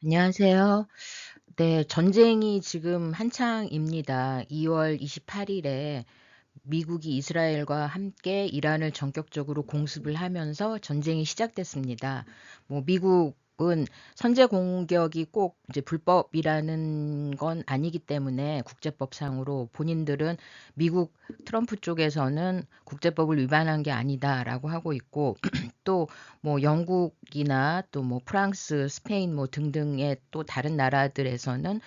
안녕하세요. 네, 전쟁이 지금 한창입니다. 2월 28일에 미국이 이스라엘과 함께 이란을 전격적으로 공습을 하면서 전쟁이 시작됐습니다. 미국은 선제 공격이 꼭 이제 불법이라는 건 아니기 때문에 국제법상으로 본인들은 미국 트럼프 쪽에서는 국제법을 위반한 게 아니다라고 하고 있고 또 영국이나 또 프랑스, 스페인 등등의 또 다른 나라들에서는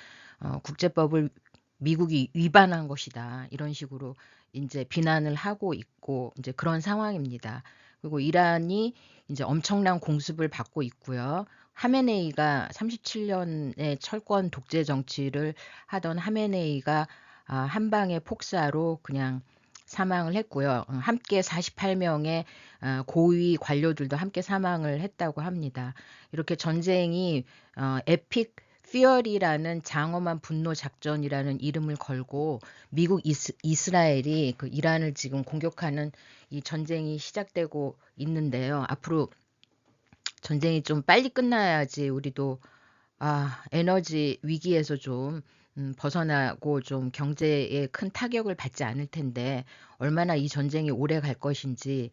국제법을 미국이 위반한 것이다. 이런 식으로 이제 비난을 하고 있고 이제 그런 상황입니다. 그리고 이란이 이제 엄청난 공습을 받고 있고요. 하메네이가 37년의 철권 독재 정치를 하던 하메네이가 한 방의 폭사로 그냥 사망을 했고요. 함께 48명의 고위 관료들도 함께 사망을 했다고 합니다. 이렇게 전쟁이 에픽 퓨어리라는 장엄한 분노 작전이라는 이름을 걸고 미국 이스라엘이 그 이란을 지금 공격하는 이 전쟁이 시작되고 있는데요. 앞으로 전쟁이 좀 빨리 끝나야지 우리도 에너지 위기에서 좀 벗어나고 좀 경제에 큰 타격을 받지 않을 텐데 얼마나 이 전쟁이 오래 갈 것인지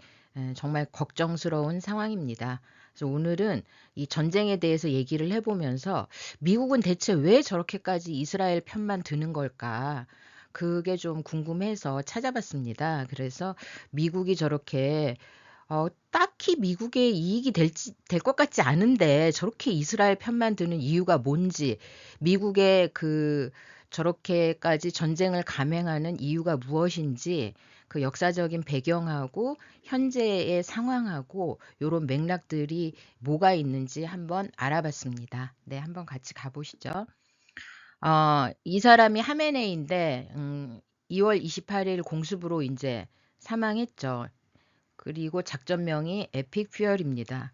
정말 걱정스러운 상황입니다. 그래서 오늘은 이 전쟁에 대해서 얘기를 해보면서 미국은 대체 왜 저렇게까지 이스라엘 편만 드는 걸까? 그게 좀 궁금해서 찾아봤습니다. 그래서 미국이 저렇게 딱히 미국의 이익이 될 것 같지 않은데 저렇게 이스라엘 편만 드는 이유가 뭔지, 미국의 저렇게까지 전쟁을 감행하는 이유가 무엇인지, 그 역사적인 배경하고 현재의 상황하고 요런 맥락들이 뭐가 있는지 한번 알아봤습니다. 네, 한번 같이 가보시죠. 이 사람이 하메네이인데 2월 28일 공습으로 이제 사망했죠. 그리고 작전명이 에픽 퓨어리입니다.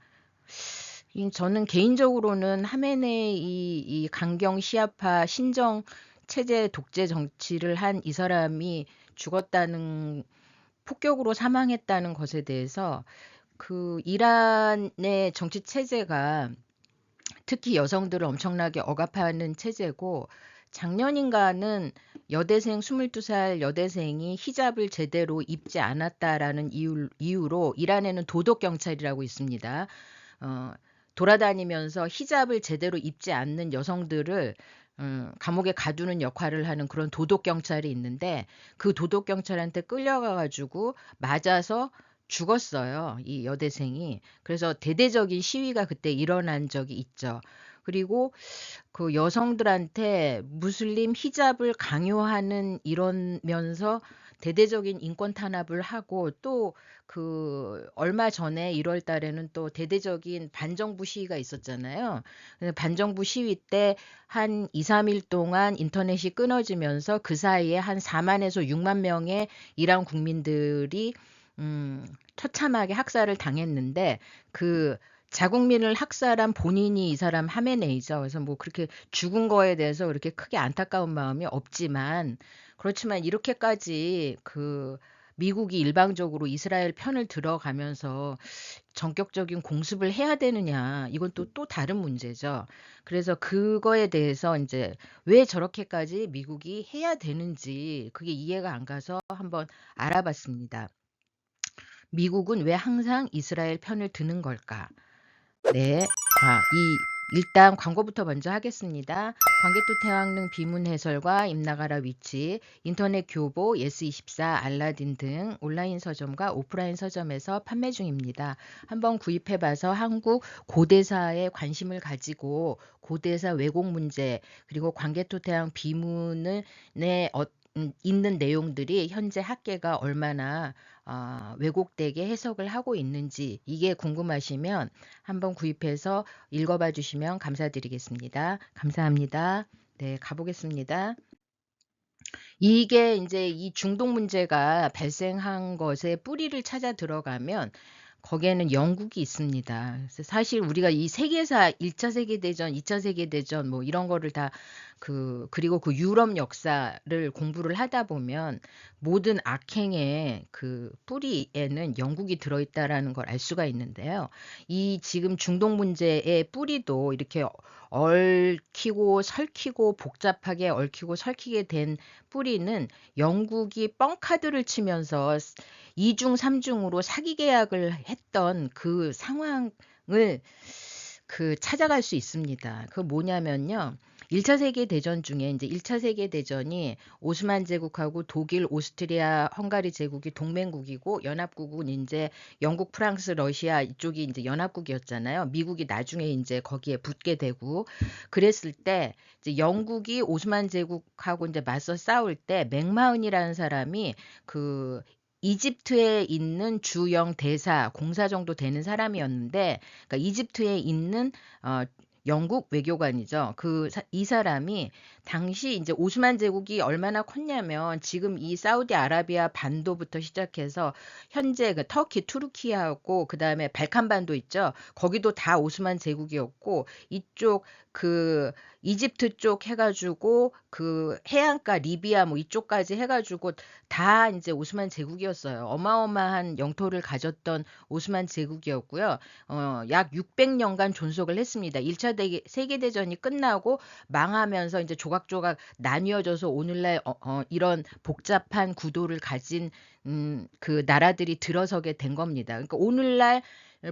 저는 개인적으로는 하메네이 이 강경 시아파 신정 체제 독재 정치를 한 이 사람이 죽었다는, 폭격으로 사망했다는 것에 대해서 그 이란의 정치 체제가 특히 여성들을 엄청나게 억압하는 체제고, 작년인가는 여대생 22살 여대생이 히잡을 제대로 입지 않았다라는 이유로 이란에는 도덕 경찰이라고 있습니다. 어, 돌아다니면서 히잡을 제대로 입지 않는 여성들을 감옥에 가두는 역할을 하는 그런 도덕 경찰이 있는데, 그 도덕 경찰한테 끌려가 가지고 맞아서 죽었어요. 이 여대생이. 그래서 대대적인 시위가 그때 일어난 적이 있죠. 그리고 그 여성들한테 무슬림 히잡을 강요하는, 이러면서 대대적인 인권 탄압을 하고, 또 얼마 전에 1월 달에는 또 대대적인 반정부 시위가 있었잖아요. 반정부 시위 때 한 2, 3일 동안 인터넷이 끊어지면서 그 사이에 한 4만에서 6만 명의 이란 국민들이 처참하게 학살을 당했는데, 그 자국민을 학살한 본인이 이 사람 하메네이죠. 그래서 그렇게 죽은 거에 대해서 그렇게 크게 안타까운 마음이 없지만, 그렇지만 이렇게까지 미국이 일방적으로 이스라엘 편을 들어가면서 전격적인 공습을 해야 되느냐, 이건 또 다른 문제죠. 그래서 그거에 대해서 이제 왜 저렇게까지 미국이 해야 되는지 그게 이해가 안 가서 한번 알아봤습니다. 미국은 왜 항상 이스라엘 편을 드는 걸까? 네. 일단 광고부터 먼저 하겠습니다. 광개토 태왕릉 비문 해설과 임나가라 위치, 인터넷 교보, 예스24, 알라딘 등 온라인 서점과 오프라인 서점에서 판매 중입니다. 한번 구입해봐서 한국 고대사에 관심을 가지고 고대사 왜곡 문제, 그리고 광개토 태왕 비문에 있는 내용들이 현재 학계가 얼마나 왜곡되게 해석을 하고 있는지, 이게 궁금하시면 한번 구입해서 읽어봐 주시면 감사드리겠습니다. 감사합니다. 네, 가보겠습니다. 이게 이제 이 중동 문제가 발생한 것의 뿌리를 찾아 들어가면 거기에는 영국이 있습니다. 그래서 사실 우리가 이 세계사 1차 세계대전, 2차 세계대전 이런 거를 다 그리고 그 유럽 역사를 공부를 하다 보면 모든 악행의 그 뿌리에는 영국이 들어있다라는 걸 알 수가 있는데요. 이 지금 중동 문제의 뿌리도 이렇게 얽히고 설키고 복잡하게 얽히고 설키게 된 뿌리는 영국이 뻥카드를 치면서 이중 삼중으로 사기 계약을 했던 그 상황을 찾아갈 수 있습니다. 그 뭐냐면요. 1차 세계 대전 중에 이제 1차 세계 대전이 오스만 제국하고 독일, 오스트리아, 헝가리 제국이 동맹국이고 연합국은 이제 영국, 프랑스, 러시아 이쪽이 이제 연합국이었잖아요. 미국이 나중에 이제 거기에 붙게 되고 그랬을 때 이제 영국이 오스만 제국하고 이제 맞서 싸울 때 맥마흔이라는 사람이 그 이집트에 있는 주영 대사 공사 정도 되는 사람이었는데 그러니까 이집트에 있는 어 영국 외교관이죠. 이 사람이 당시 이제 오스만 제국이 얼마나 컸냐면 지금 이 사우디아라비아 반도부터 시작해서 현재 그 터키, 투르키하고 그다음에 발칸반도 있죠. 거기도 다 오스만 제국이었고 이쪽 그 이집트 쪽 해가지고 그 해안가 리비아 뭐 이쪽까지 해가지고 다 이제 오스만 제국이었어요. 어마어마한 영토를 가졌던 오스만 제국이었고요. 약 600년간 존속을 했습니다. 1차 세계대전이 끝나고 망하면서 이제 조각조각 나뉘어져서 오늘날 이런 복잡한 구도를 가진 그 나라들이 들어서게 된 겁니다. 그러니까 오늘날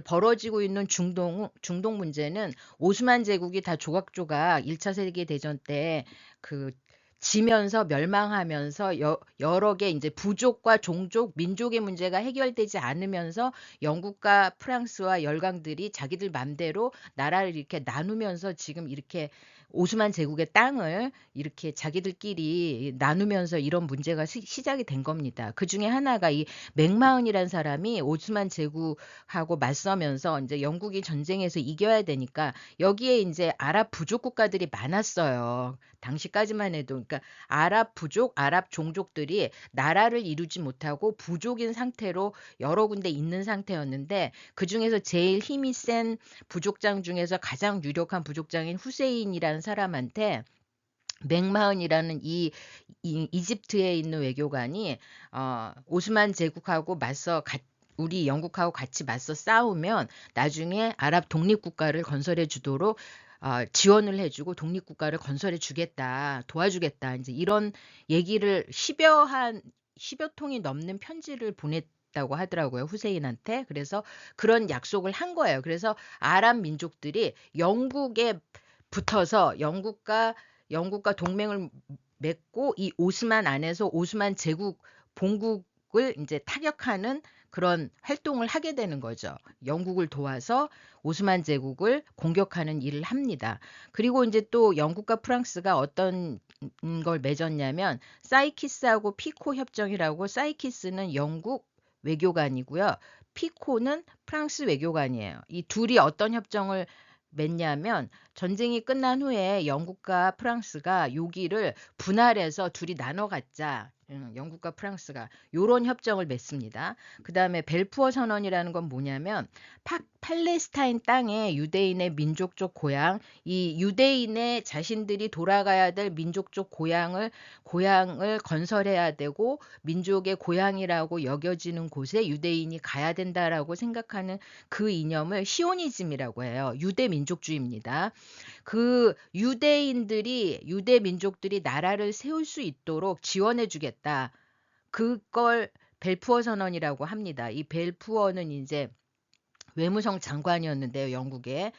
벌어지고 있는 중동 문제는 오스만 제국이 다 조각조각 1차 세계대전 때 그 지면서 멸망하면서 여러 개 이제 부족과 종족, 민족의 문제가 해결되지 않으면서 영국과 프랑스와 열강들이 자기들 맘대로 나라를 이렇게 나누면서 지금 이렇게 오스만 제국의 땅을 이렇게 자기들끼리 나누면서 이런 문제가 시작이 된 겁니다. 그 중에 하나가 이 맥마흔이라는 사람이 오스만 제국하고 맞서면서 이제 영국이 전쟁에서 이겨야 되니까 여기에 이제 아랍 부족 국가들이 많았어요. 당시까지만 해도 그러니까 아랍 부족, 아랍 종족들이 나라를 이루지 못하고 부족인 상태로 여러 군데 있는 상태였는데 그중에서 제일 힘이 센 부족장 중에서 가장 유력한 부족장인 후세인이라는 사람한테 맥마흔이라는 이 이집트에 있는 외교관이 오스만 제국하고 우리 영국하고 같이 맞서 싸우면 나중에 아랍 독립국가를 건설해 주도록 지원을 해주고 독립국가를 건설해 주겠다, 도와주겠다. 이제 이런 얘기를 10여 통이 넘는 편지를 보냈다고 하더라고요. 후세인한테. 그래서 그런 약속을 한 거예요. 그래서 아랍 민족들이 영국에 붙어서 영국과 동맹을 맺고 이 오스만 안에서 오스만 제국 본국을 이제 타격하는 그런 활동을 하게 되는 거죠. 영국을 도와서 오스만 제국을 공격하는 일을 합니다. 그리고 이제 또 영국과 프랑스가 어떤 걸 맺었냐면 사이키스하고 피코 협정이라고 사이키스는 영국 외교관이고요. 피코는 프랑스 외교관이에요. 이 둘이 어떤 협정을 맺냐면 전쟁이 끝난 후에 영국과 프랑스가 여기를 분할해서 둘이 나눠 갖자. 영국과 프랑스가 요런 협정을 맺습니다. 그다음에 벨푸어 선언이라는 건 뭐냐면 팔레스타인 땅에 유대인의 민족적 고향, 이 유대인의 자신들이 돌아가야 될 민족적 고향을 건설해야 되고 민족의 고향이라고 여겨지는 곳에 유대인이 가야 된다라고 생각하는 그 이념을 시오니즘이라고 해요. 유대 민족주의입니다. 그 유대 민족들이 나라를 세울 수 있도록 지원해 주겠다. 그걸 벨푸어 선언이라고 합니다. 이 벨푸어는 이제 외무성 장관이었는데요, 영국에.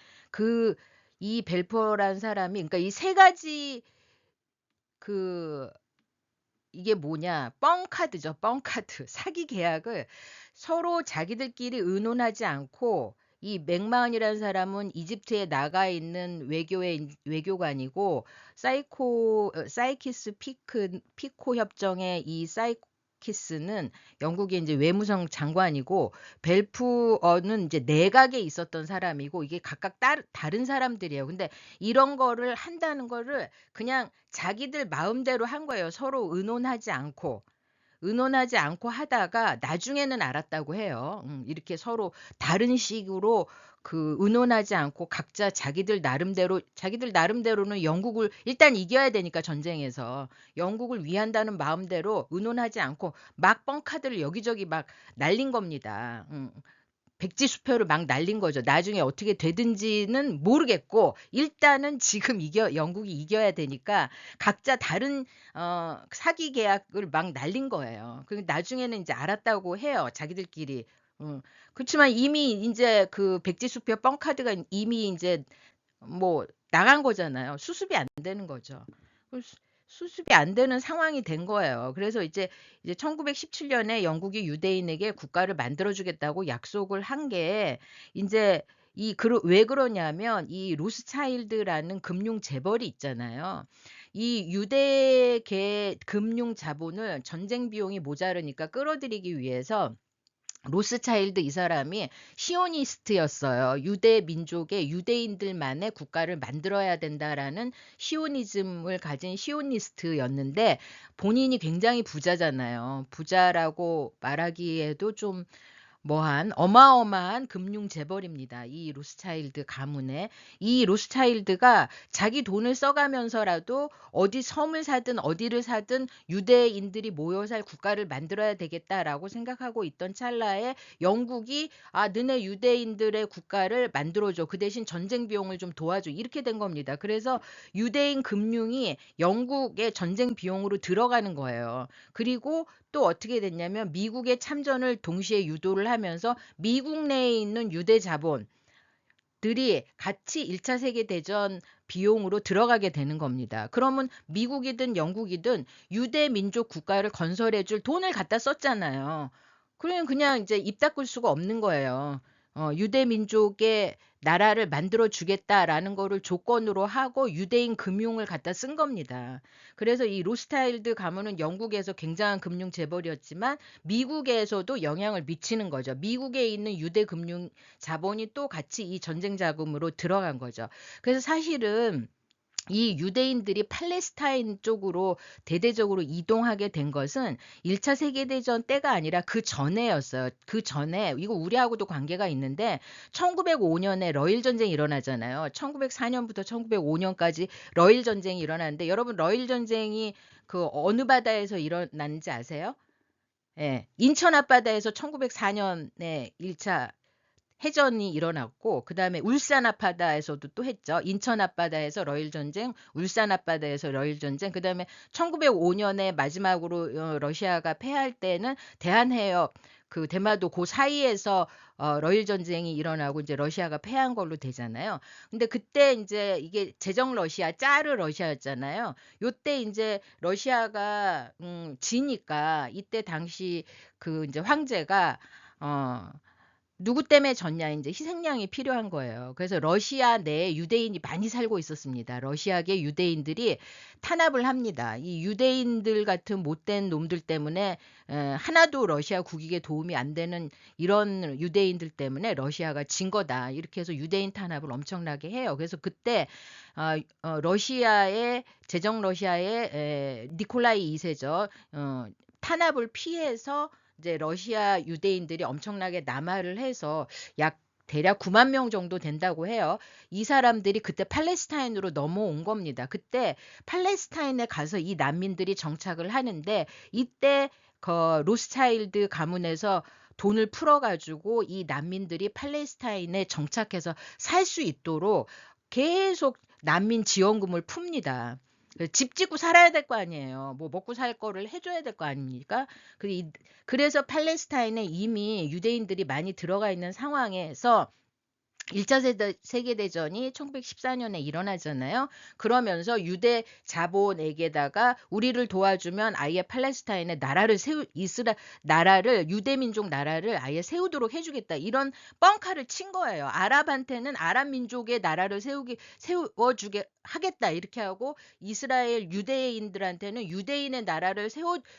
이 벨푸어라는 사람이 그러니까 이 세 가지 그 이게 뭐냐? 뻥카드죠. 뻥카드. 사기 계약을 서로 자기들끼리 의논하지 않고 이 맥마흔이라는 사람은 이집트에 나가 있는 외교관이고 사이키스 피코 협정의 이 사이키스는 영국의 이제 외무성 장관이고 벨푸어는 이제 내각에 있었던 사람이고 이게 각각 다른 사람들이에요. 근데 이런 거를 한다는 거를 그냥 자기들 마음대로 한 거예요. 서로 의논하지 않고 하다가 나중에는 알았다고 해요. 이렇게 서로 다른 식으로 의논하지 않고 각자 자기들 나름대로는 영국을 일단 이겨야 되니까 전쟁에서 영국을 위한다는 마음대로 의논하지 않고 막 뻥카드를 여기저기 막 날린 겁니다. 백지수표를 막 날린 거죠. 나중에 어떻게 되든지는 모르겠고 일단은 지금 영국이 이겨야 되니까 각자 다른 사기 계약을 막 날린 거예요. 그 나중에는 이제 알았다고 해요. 자기들끼리. 음. 그렇지만 이미 인제 백지수표 뻥카드가 이미 인제 뭐 나간 거잖아요. 수습이 안 되는 거죠. 그 수습이 안 되는 상황이 된 거예요. 그래서 이제 1917 년에 영국이 유대인에게 국가를 만들어 주겠다고 약속을 한 게 인제 왜 그러냐면 이 로스차일드라는 금융 재벌이 있잖아요. 이 유대계 금융 자본을 전쟁 비용이 모자르니까 끌어들이기 위해서 로스차일드 이 사람이 시오니스트였어요. 유대 민족의 유대인들만의 국가를 만들어야 된다라는 시오니즘을 가진 시오니스트였는데 본인이 굉장히 부자잖아요. 부자라고 말하기에도 좀 뭐한 어마어마한 금융 재벌입니다. 이 로스차일드 가문에. 이 로스차일드가 자기 돈을 써가면서라도 어디 섬을 사든 어디를 사든 유대인들이 모여 살 국가를 만들어야 되겠다라고 생각하고 있던 찰나에 영국이 너네 유대인들의 국가를 만들어줘. 그 대신 전쟁 비용을 좀 도와줘. 이렇게 된 겁니다. 그래서 유대인 금융이 영국의 전쟁 비용으로 들어가는 거예요. 그리고 또 어떻게 됐냐면 미국의 참전을 동시에 유도를 하면서 미국 내에 있는 유대 자본들이 같이 1차 세계대전 비용으로 들어가게 되는 겁니다. 그러면 미국이든 영국이든 유대 민족 국가를 건설해 줄 돈을 갖다 썼잖아요. 그러면 그냥 이제 입 닫을 수가 없는 거예요. 유대 민족의 나라를 만들어 주겠다라는 거를 조건으로 하고 유대인 금융을 갖다 쓴 겁니다. 그래서 이 로스타일드 가문은 영국에서 굉장한 금융 재벌이었지만 미국에서도 영향을 미치는 거죠. 미국에 있는 유대 금융 자본이 또 같이 이 전쟁 자금으로 들어간 거죠. 그래서 사실은 이 유대인들이 팔레스타인 쪽으로 대대적으로 이동하게 된 것은 1차 세계대전 때가 아니라 그 전에였어요. 그 전에 이거 우리하고도 관계가 있는데 1905년에 러일 전쟁이 일어나잖아요. 1904년부터 1905년까지 러일 전쟁이 일어나는데 여러분 러일 전쟁이 어느 바다에서 일어났는지 아세요? 예. 인천 앞바다에서 1904년에 1차 해전이 일어났고 그다음에 울산 앞바다에서도 또 했죠. 인천 앞바다에서 러일 전쟁, 울산 앞바다에서 러일 전쟁. 그다음에 1905년에 마지막으로 러시아가 패할 때는 대한해협 대마도 그 사이에서 러일 전쟁이 일어나고 이제 러시아가 패한 걸로 되잖아요. 근데 그때 이제 이게 제정 러시아, 짜르 러시아였잖아요. 요때 이제 러시아가 지니까 이때 당시 이제 황제가 어 누구 때문에 졌냐 인제 희생양이 필요한 거예요. 그래서 러시아 내에 유대인이 많이 살고 있었습니다. 러시아계 유대인들이 탄압을 합니다. 이 유대인들 같은 못된 놈들 때문에 하나도 러시아 국익에 도움이 안 되는 이런 유대인들 때문에 러시아가 진 거다. 이렇게 해서 유대인 탄압을 엄청나게 해요. 그래서 그때 러시아의 제정 러시아의 니콜라이 2 세죠. 탄압을 피해서 이제 러시아 유대인들이 엄청나게 남하를 해서 약 대략 9만 명 정도 된다고 해요. 이 사람들이 그때 팔레스타인으로 넘어온 겁니다. 그때 팔레스타인에 가서 이 난민들이 정착을 하는데 이때 로스차일드 가문에서 돈을 풀어 가지고 이 난민들이 팔레스타인에 정착해서 살 수 있도록 계속 난민 지원금을 풉니다. 집 짓고 살아야 될 거 아니에요. 뭐 먹고 살 거를 해 줘야 될 거 아닙니까? 그래서 팔레스타인에 이미 유대인들이 많이 들어가 있는 상황에서 1차 세계대전이 1914년에 일어나잖아요. 그러면서 유대 자본에게다가 우리를 도와주면 아예 팔레스타인의 유대민족 나라를 아예 세우도록 해주겠다. 이런 뻥카를 친 거예요. 아랍한테는 아랍 민족의 나라를 세워주게 하겠다. 이렇게 하고 이스라엘 유대인들한테는 유대인의 나라를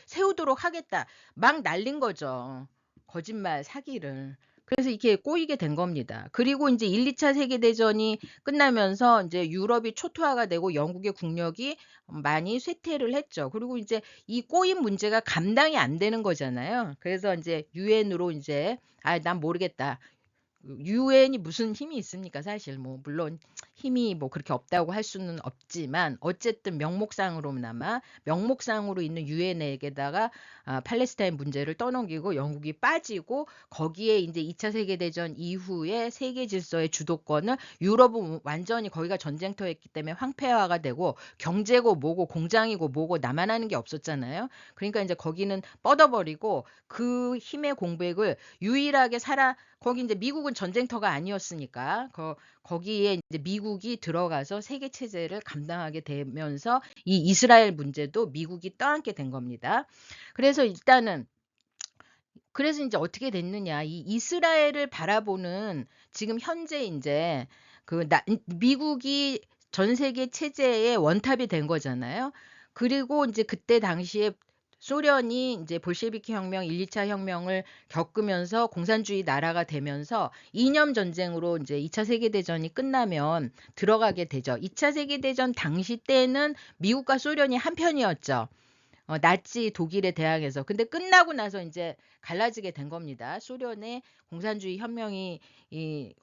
세우도록 하겠다. 막 날린 거죠. 거짓말, 사기를. 그래서 이렇게 꼬이게 된 겁니다. 그리고 이제 1, 2차 세계대전이 끝나면서 이제 유럽이 초토화가 되고 영국의 국력이 많이 쇠퇴를 했죠. 그리고 이제 이 꼬인 문제가 감당이 안 되는 거잖아요. 그래서 이제 유엔으로 이제 난 모르겠다. 유엔이 무슨 힘이 있습니까? 사실 뭐 물론 힘이 뭐 그렇게 없다고 할 수는 없지만 어쨌든 명목상으로나마 명목상으로 있는 유엔에게다가 팔레스타인 문제를 떠넘기고 영국이 빠지고 거기에 이제 2차 세계대전 이후에 세계 질서의 주도권을 유럽은 완전히 거기가 전쟁터였기 때문에 황폐화가 되고 경제고 뭐고 공장이고 뭐고 나만 하는 게 없었잖아요. 그러니까 이제 거기는 뻗어버리고 그 힘의 공백을 유일하게 거기 이제 미국은 전쟁터가 아니었으니까 거기에 이제 미국이 들어가서 세계 체제를 감당하게 되면서 이 이스라엘 문제도 미국이 떠안게 된 겁니다. 그래서 일단은 그래서 이제 어떻게 됐느냐? 이 이스라엘을 바라보는 지금 현재 이제 미국이 전 세계 체제의 원탑이 된 거잖아요. 그리고 이제 그때 당시에 소련이 이제 볼셰비키 혁명, 1, 2차 혁명을 겪으면서 공산주의 나라가 되면서 이념 전쟁으로 이제 2차 세계대전이 끝나면 들어가게 되죠. 2차 세계대전 당시 때는 미국과 소련이 한편이었죠. 나치 독일에 대항해서. 근데 끝나고 나서 이제 갈라지게 된 겁니다. 소련의 공산주의 혁명이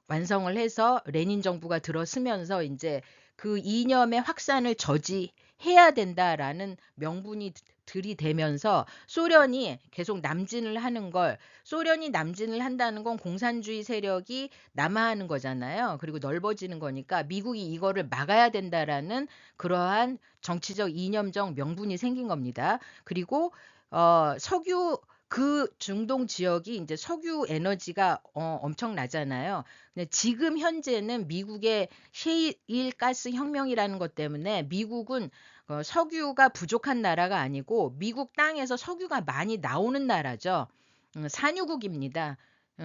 완성을 해서 레닌 정부가 들어서면서 이제 그 이념의 확산을 저지해야 된다라는 명분이 들이대면서 소련이 계속 남진을 하는 걸 소련이 남진을 한다는 건 공산주의 세력이 남하하는 거잖아요. 그리고 넓어지는 거니까 미국이 이거를 막아야 된다라는 그러한 정치적 이념적 명분이 생긴 겁니다. 그리고 석유 그 중동 지역이 이제 석유 에너지가 엄청나잖아요. 근데 지금 현재는 미국의 셰일 가스 혁명이라는 것 때문에 미국은 석유가 부족한 나라가 아니고 미국 땅에서 석유가 많이 나오는 나라죠. 산유국입니다.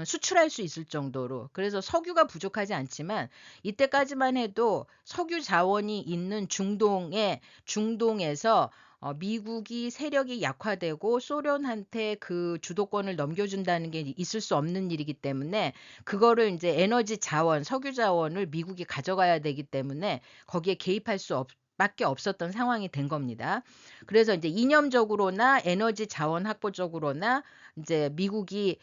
수출할 수 있을 정도로. 그래서 석유가 부족하지 않지만 이때까지만 해도 석유 자원이 있는 중동에서 미국이 세력이 약화되고 소련한테 그 주도권을 넘겨준다는 게 있을 수 없는 일이기 때문에 그거를 이제 에너지 자원, 석유 자원을 미국이 가져가야 되기 때문에 거기에 개입할 수 밖에 없었던 상황이 된 겁니다. 그래서 이제 이념적으로나 에너지 자원 확보적으로나 이제 미국이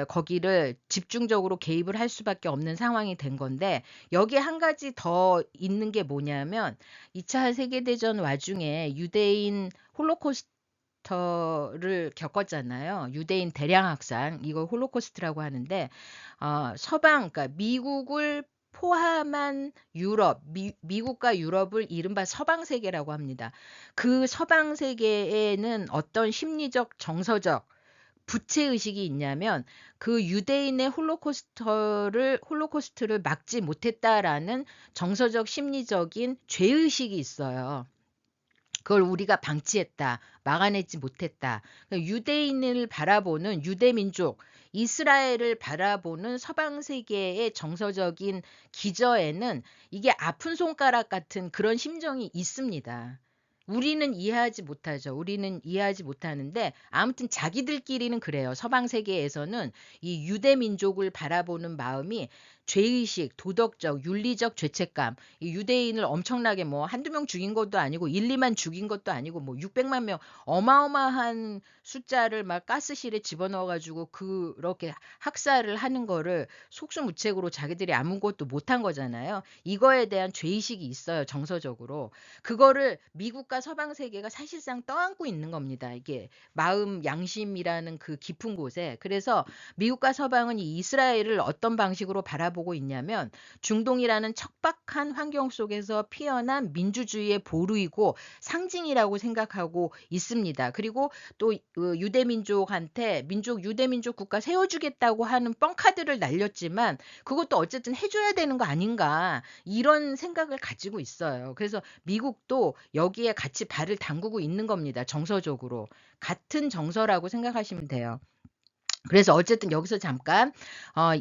거기를 집중적으로 개입을 할 수밖에 없는 상황이 된 건데 여기에 한 가지 더 있는 게 뭐냐면 2차 세계대전 와중에 유대인 홀로코스터를 겪었잖아요. 유대인 대량 학살, 이걸 홀로코스트라고 하는데 그러니까 미국을 포함한 유럽, 미국과 유럽을 이른바 서방 세계라고 합니다. 그 서방 세계에는 어떤 심리적, 정서적 부채 의식이 있냐면 그 유대인의 홀로코스트를 막지 못했다라는 정서적 심리적인 죄 의식이 있어요. 그걸 우리가 방치했다, 막아내지 못했다. 그러니까 유대인을 바라보는 유대민족, 이스라엘을 바라보는 서방 세계의 정서적인 기저에는 이게 아픈 손가락 같은 그런 심정이 있습니다. 우리는 이해하지 못하죠. 우리는 이해하지 못하는데 아무튼 자기들끼리는 그래요. 서방 세계에서는 이 유대 민족을 바라보는 마음이 죄의식, 도덕적, 윤리적 죄책감, 이 유대인을 엄청나게 뭐 한두 명 죽인 것도 아니고 1, 2만 죽인 것도 아니고 뭐 600만 명 어마어마한 숫자를 막 가스실에 집어넣어 가지고 그렇게 학살을 하는 거를 속수무책으로 자기들이 아무것도 못한 거잖아요. 이거에 대한 죄의식이 있어요. 정서적으로. 그거를 미국과 서방 세계가 사실상 떠안고 있는 겁니다. 이게 마음 양심이라는 그 깊은 곳에. 그래서 미국과 서방은 이 이스라엘을 어떤 방식으로 바라보고 있냐면 중동이라는 척박한 환경 속에서 피어난 민주주의의 보루이고 상징이라고 생각하고 있습니다. 그리고 또 유대민족한테 유대민족 국가 세워주겠다고 하는 뻥카드를 날렸지만 그것도 어쨌든 해줘야 되는 거 아닌가 이런 생각을 가지고 있어요. 그래서 미국도 여기에 같이 발을 담그고 있는 겁니다. 정서적으로. 같은 정서라고 생각하시면 돼요. 그래서 어쨌든 여기서 잠깐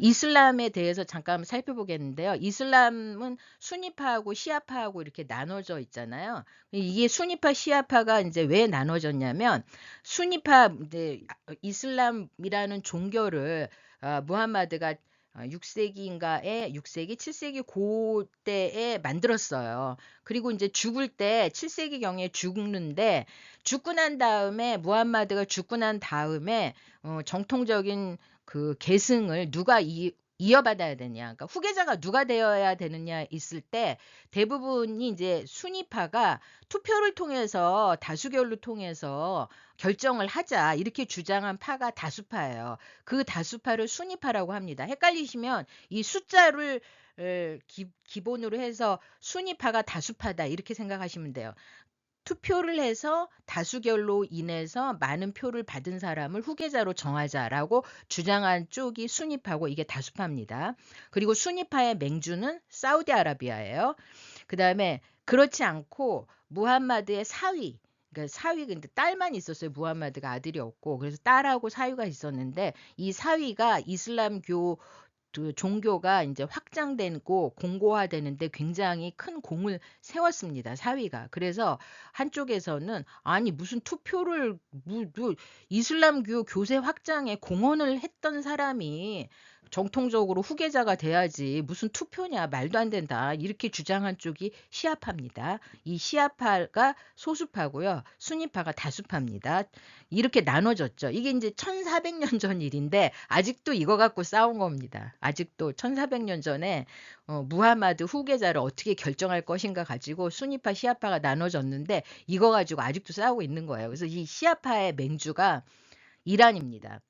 이슬람에 대해서 잠깐 살펴보겠는데요. 이슬람은 수니파하고 시아파하고 이렇게 나눠져 있잖아요. 이게 수니파, 시아파가 이제 왜 나눠졌냐면 수니파 이제 이슬람이라는 종교를 무함마드가 6세기인가에 6세기, 7세기 그때에 만들었어요. 그리고 이제 죽을 때 7세기경에 죽는데 죽고 난 다음에 무함마드가 죽고 난 다음에 정통적인 그 계승을 누가 이어받아야 되냐, 그러니까 후계자가 누가 되어야 되느냐 있을 때 대부분이 이제 순위파가 투표를 통해서 다수결로 통해서 결정을 하자 이렇게 주장한 파가 다수파예요. 그 다수파를 순위파라고 합니다. 헷갈리시면 이 숫자를 기본으로 해서 순위파가 다수파다 이렇게 생각하시면 돼요. 투표를 해서 다수결로 인해서 많은 표를 받은 사람을 후계자로 정하자라고 주장한 쪽이 순위파고 이게 다수파입니다. 그리고 순위파의 맹주는 사우디아라비아예요. 그다음에 그렇지 않고 무함마드의 사위, 그러니까 사위 근데 딸만 있었어요. 무함마드가 아들이 없고 그래서 딸하고 사위가 있었는데 이 사위가 이슬람교 그 종교가 이제 확장되고 공고화되는데 굉장히 큰 공을 세웠습니다. 사위가. 그래서 한쪽에서는 아니 무슨 투표를 이슬람교 교세 확장에 공헌을 했던 사람이 정통적으로 후계자가 돼야지 무슨 투표냐 말도 안 된다 이렇게 주장한 쪽이 시아파입니다. 이 시아파가 소수파고요. 순위파가 다수파입니다. 이렇게 나눠졌죠. 이게 이제 1400년 전 일인데 아직도 이거 갖고 싸운 겁니다. 아직도 1400년 전에 무하마드 후계자를 어떻게 결정할 것인가 가지고 순위파 시아파가 나눠졌는데 이거 가지고 아직도 싸우고 있는 거예요. 그래서 이 시아파의 맹주가 이란입니다.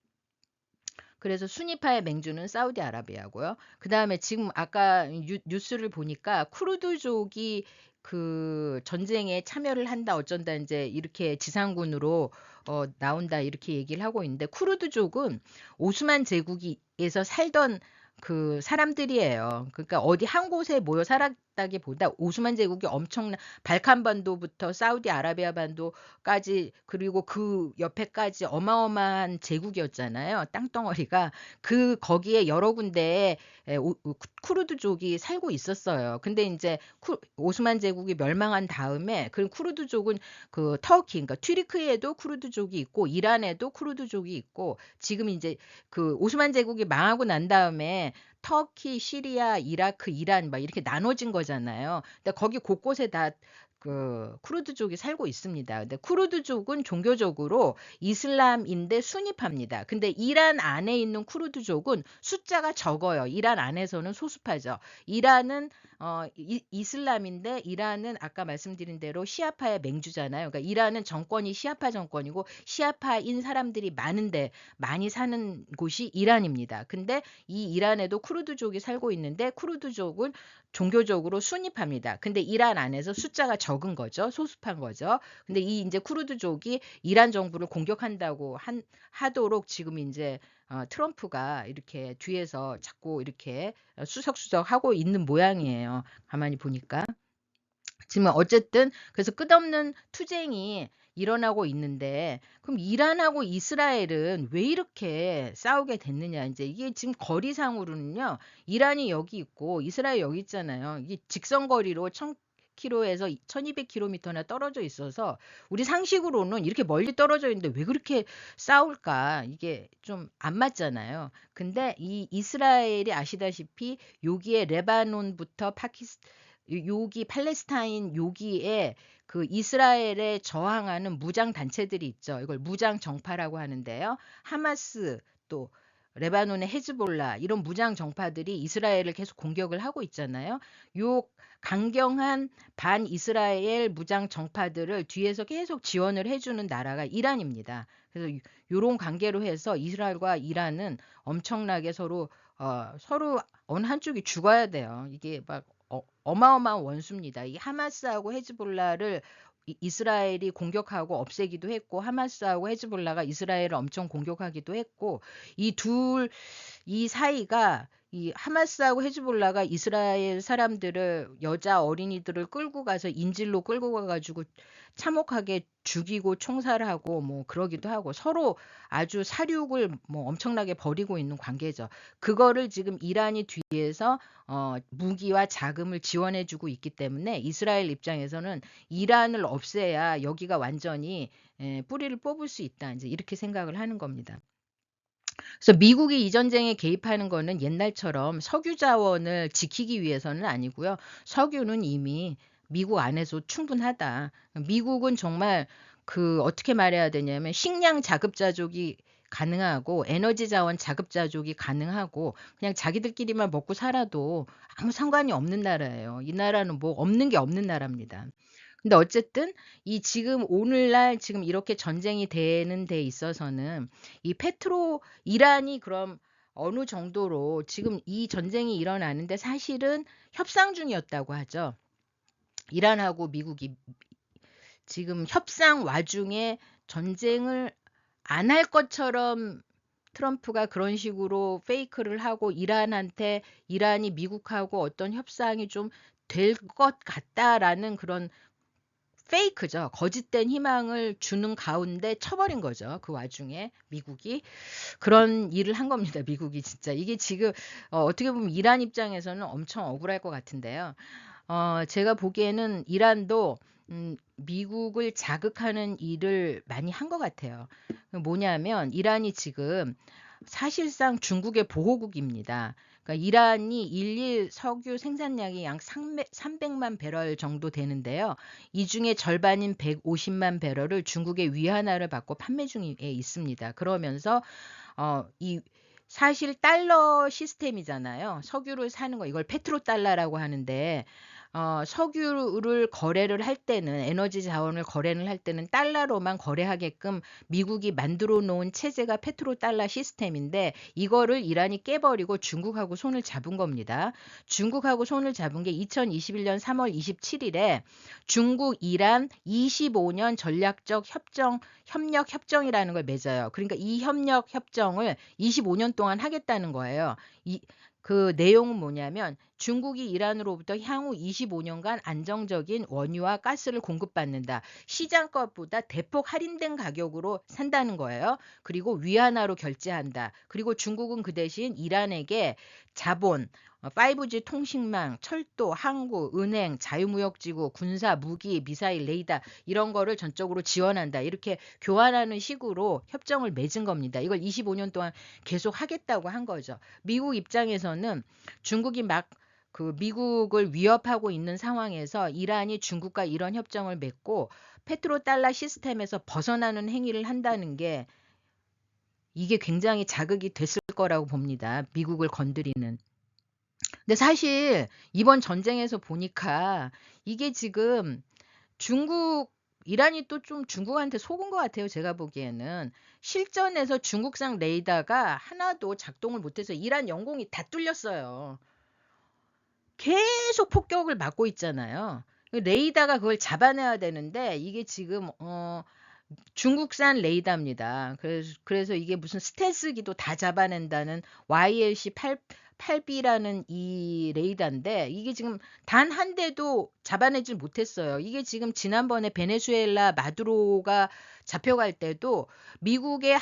그래서 순위파의 맹주는 사우디아라비아고요. 그다음에 지금 아까 뉴스를 보니까 쿠르드족이 그 전쟁에 참여를 한다 어쩐다 이제 이렇게 지상군으로 나온다 이렇게 얘기를 하고 있는데 쿠르드족은 오스만 제국에서 살던 그 사람들이에요. 그러니까 어디 한 곳에 모여 살았다기보다 오스만 제국이 엄청난 발칸반도부터 사우디아라비아 반도까지 그리고 그 옆에까지 어마어마한 제국이었잖아요. 땅덩어리가 그 거기에 여러 군데에 쿠르드족이 살고 있었어요. 근데 이제 오스만 제국이 멸망한 다음에 그 쿠르드족은 그 터키 그러니까 튀르크에도 쿠르드족이 있고 이란에도 쿠르드족이 있고 지금 이제 그 오스만 제국이 망하고 난 다음에 터키, 시리아, 이라크, 이란 막 이렇게 나눠진 거잖아요. 근데 거기 곳곳에 다 그 쿠르드족이 살고 있습니다. 근데 쿠르드족은 종교적으로 이슬람인데 순위파입니다. 근데 이란 안에 있는 쿠르드족은 숫자가 적어요. 이란 안에서는 소수파죠. 이란은 이슬람인데 이란은 아까 말씀드린 대로 시아파의 맹주잖아요. 그러니까 이란은 정권이 시아파 정권이고 시아파인 사람들이 많은데 많이 사는 곳이 이란입니다. 근데 이 이란에도 쿠르드족이 살고 있는데 쿠르드족은 종교적으로 순위파입니다. 근데 이란 안에서 숫자가 적은 거죠. 소수파인 거죠. 근데 이 이제 쿠르드족이 이란 정부를 공격한다고 하도록 지금 이제 트럼프가 이렇게 뒤에서 자꾸 이렇게 수석수석 하고 있는 모양이에요. 가만히 보니까. 지금 어쨌든 그래서 끝없는 투쟁이 일어나고 있는데 그럼 이란하고 이스라엘은 왜 이렇게 싸우게 됐느냐 이제 이게 지금 거리상으로는요 이란이 여기 있고 이스라엘 여기 있잖아요. 이게 직선거리로 1000km에서 1200km나 떨어져 있어서 우리 상식으로는 이렇게 멀리 떨어져 있는데 왜 그렇게 싸울까 이게 좀 안 맞잖아요. 근데 이 이스라엘이 아시다시피 여기에 레바논부터 여기 팔레스타인 여기에 그 이스라엘에 저항하는 무장 단체들이 있죠. 이걸 무장 정파라고 하는데요. 하마스 또 레바논의 헤즈볼라 이런 무장 정파들이 이스라엘을 계속 공격을 하고 있잖아요. 요 강경한 반 이스라엘 무장 정파들을 뒤에서 계속 지원을 해주는 나라가 이란입니다. 그래서 요런 관계로 해서 이스라엘과 이란은 엄청나게 서로 어느 한쪽이 죽어야 돼요. 이게 막 어마어마한 원수입니다. 이 하마스하고 헤즈볼라를 이스라엘이 공격하고 없애기도 했고 하마스하고 헤즈볼라가 이스라엘을 엄청 공격하기도 했고 이 사이가 이 하마스하고 헤즈볼라가 이스라엘 사람들을 여자 어린이들을 끌고 가서 인질로 끌고 가가지고 참혹하게 죽이고 총살하고 뭐 그러기도 하고 서로 아주 사륙을 뭐 엄청나게 벌이고 있는 관계죠. 그거를 지금 이란이 뒤에서 무기와 자금을 지원해주고 있기 때문에 이스라엘 입장에서는 이란을 없애야 여기가 완전히 뿌리를 뽑을 수 있다. 이제 이렇게 생각을 하는 겁니다. 그래서 미국이 이 전쟁에 개입하는 거는 옛날처럼 석유 자원을 지키기 위해서는 아니고요. 석유는 이미 미국 안에서 충분하다. 미국은 정말 그 어떻게 말해야 되냐면 식량 자급자족이 가능하고 에너지 자원 자급자족이 가능하고 그냥 자기들끼리만 먹고 살아도 아무 상관이 없는 나라예요. 이 나라는 뭐 없는 게 없는 나라입니다. 근데 어쨌든 이 지금 오늘날 지금 이렇게 전쟁이 되는 데 있어서는 이 이란이 그럼 어느 정도로 지금 이 전쟁이 일어나는데 사실은 협상 중이었다고 하죠. 이란하고 미국이 지금 협상 와중에 전쟁을 안 할 것처럼 트럼프가 그런 식으로 페이크를 하고 이란이 미국하고 어떤 협상이 좀 될 것 같다라는 그런 페이크죠. 거짓된 희망을 주는 가운데 쳐버린 거죠. 그 와중에 미국이 그런 일을 한 겁니다. 미국이 진짜 이게 지금 어떻게 보면 이란 입장에서는 엄청 억울할 것 같은데요. 제가 보기에는 이란도 미국을 자극하는 일을 많이 한 것 같아요. 뭐냐면 이란이 지금 사실상 중국의 보호국입니다. 그러니까 이란이 일일 석유 생산량이 약 300만 배럴 정도 되는데요. 이 중에 절반인 150만 배럴을 중국의 위안화를 받고 판매 중에 있습니다. 그러면서 이 사실 달러 시스템이잖아요. 석유를 사는 거 이걸 페트로달러라고 하는데 석유를 거래를 할 때는 에너지 자원을 거래를 할 때는 달러로만 거래하게끔 미국이 만들어 놓은 체제가 페트로달러 시스템인데 이거를 이란이 깨버리고 중국하고 손을 잡은 겁니다. 중국하고 손을 잡은 게 2021년 3월 27일에 중국 이란 25년 전략적 협력 협정이라는 걸 맺어요. 그러니까 이 협력 협정을 25년 동안 하겠다는 거예요. 그 내용은 뭐냐면 중국이 이란으로부터 향후 25년간 안정적인 원유와 가스를 공급받는다. 시장가보다 대폭 할인된 가격으로 산다는 거예요. 그리고 위안화로 결제한다. 그리고 중국은 그 대신 이란에게 자본, 5G 통신망, 철도, 항구, 은행, 자유무역지구, 군사, 무기, 미사일, 레이더 이런 거를 전적으로 지원한다. 이렇게 교환하는 식으로 협정을 맺은 겁니다. 이걸 25년 동안 계속 하겠다고 한 거죠. 미국 입장에서는 중국이 막 그 미국을 위협하고 있는 상황에서 이란이 중국과 이런 협정을 맺고 페트로달러 시스템에서 벗어나는 행위를 한다는 게 이게 굉장히 자극이 됐을 거라고 봅니다. 미국을 건드리는. 근데 사실 이번 전쟁에서 보니까 이게 지금 중국 이란이 또 좀 중국한테 속은 것 같아요. 제가 보기에는 실전에서 중국산 레이더가 하나도 작동을 못해서 이란 영공이 다 뚫렸어요. 계속 폭격을 맞고 있잖아요. 레이더가 그걸 잡아내야 되는데 이게 지금 중국산 레이더입니다. 그래서 이게 무슨 스텔스기도 다 잡아낸다는 YLC 8B라는 이 레이더인데 이게 지금 단 한 대도 잡아내질 못했어요. 이게 지금 지난번에 베네수엘라 마두로가 잡혀갈 때도 미국의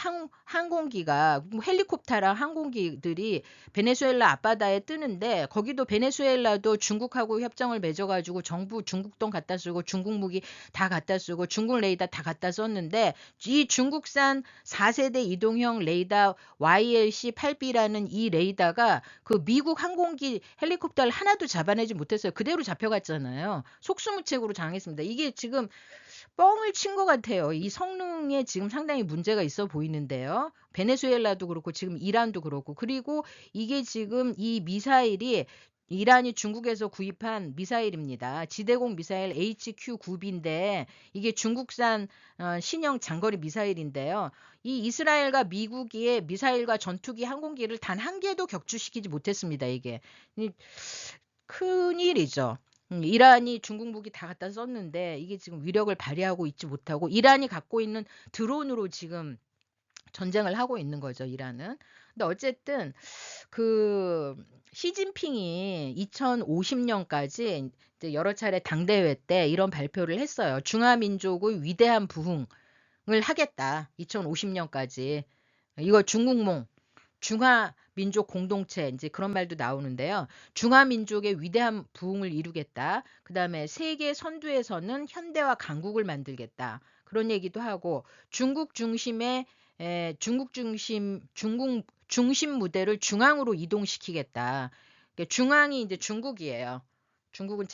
항공기가 헬리콥터랑 항공기들이 베네수엘라 앞바다에 뜨는데 거기도 베네수엘라도 중국하고 협정을 맺어가지고 정부 중국 돈 갖다 쓰고 중국 무기 다 갖다 쓰고 중국 레이더 다 갖다 썼는데 이 중국산 4세대 이동형 레이더 YLC-8B라는 이 레이더가 그 미국 항공기 헬리콥터를 하나도 잡아내지 못했어요. 그대로 잡혀갔잖아요. 속수무책으로 당했습니다. 이게 지금 뻥을 친 것 같아요. 이 성능에 지금 상당히 문제가 있어 보이는데요. 베네수엘라도 그렇고 지금 이란도 그렇고 그리고 이게 지금 이 미사일이 이란이 중국에서 구입한 미사일입니다. 지대공 미사일 HQ-9B인데 이게 중국산 신형 장거리 미사일인데요. 이 이스라엘과 미국의 미사일과 전투기 항공기를 단 한 개도 격추시키지 못했습니다. 이게 큰일이죠. 이란이 중국 무기 다 갖다 썼는데 이게 지금 위력을 발휘하고 있지 못하고 이란이 갖고 있는 드론으로 지금 전쟁을 하고 있는 거죠, 이란은. 근데 어쨌든 그 시진핑이 2050년까지 이제 여러 차례 당대회 때 이런 발표를 했어요. 중화민족의 위대한 부흥을 하겠다. 2050년까지. 이거 중국몽, 중화민족 공동체 이제 그런 말도 나오는데요. 중화민족의 위대한 부흥을 이루겠다. 그다음에 세계 선두에서는 현대화 강국을 만들겠다. 그런 얘기도 하고 중국 중심 무대를 중앙으로 이동시키겠다. 중앙이 이제 중국이에요. 중국은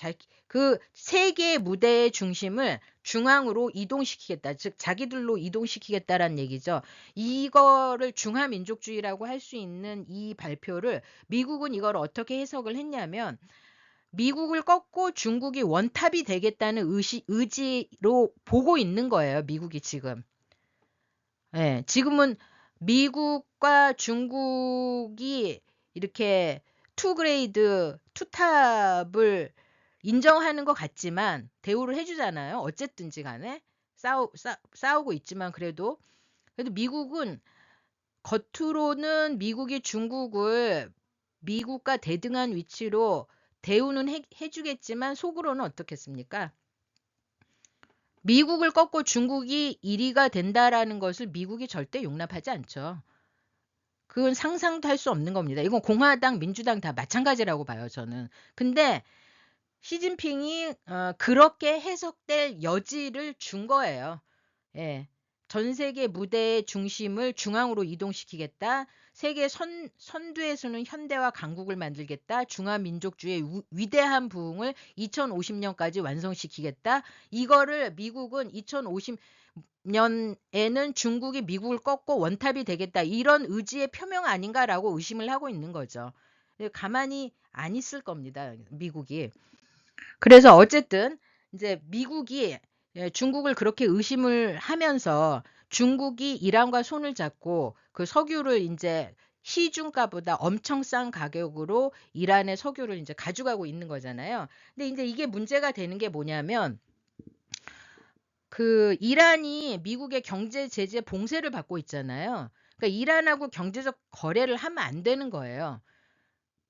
그 세계의 무대의 중심을 중앙으로 이동시키겠다. 즉 자기들로 이동시키겠다라는 얘기죠. 이거를 중화민족주의라고 할 수 있는 이 발표를 미국은 이걸 어떻게 해석을 했냐면 미국을 꺾고 중국이 원탑이 되겠다는 의지로 보고 있는 거예요. 미국이 지금. 예, 지금은 미국과 중국이 이렇게 투그레이드, 투탑을 인정하는 것 같지만 대우를 해주잖아요. 어쨌든지 간에 싸우고 있지만 그래도 미국은 겉으로는 미국이 중국을 미국과 대등한 위치로 대우는 해주겠지만 속으로는 어떻겠습니까? 미국을 꺾고 중국이 1위가 된다라는 것을 미국이 절대 용납하지 않죠. 그건 상상도 할 수 없는 겁니다. 이건 공화당, 민주당 다 마찬가지라고 봐요, 저는. 근데 시진핑이 그렇게 해석될 여지를 준 거예요. 예. 전 세계 무대의 중심을 중앙으로 이동시키겠다. 세계 선두에서는 현대와 강국을 만들겠다. 중화민족주의의 위대한 부흥을 2050년까지 완성시키겠다. 이거를 미국은 2050년에는 중국이 미국을 꺾고 원탑이 되겠다. 이런 의지의 표명 아닌가라고 의심을 하고 있는 거죠. 가만히 안 있을 겁니다. 미국이. 그래서 어쨌든 이제 미국이 중국을 그렇게 의심을 하면서 중국이 이란과 손을 잡고 그 석유를 이제 시중가보다 엄청 싼 가격으로 이란의 석유를 이제 가져가고 있는 거잖아요. 근데 이제 이게 문제가 되는 게 뭐냐면 그 이란이 미국의 경제 제재 봉쇄를 받고 있잖아요. 그러니까 이란하고 경제적 거래를 하면 안 되는 거예요.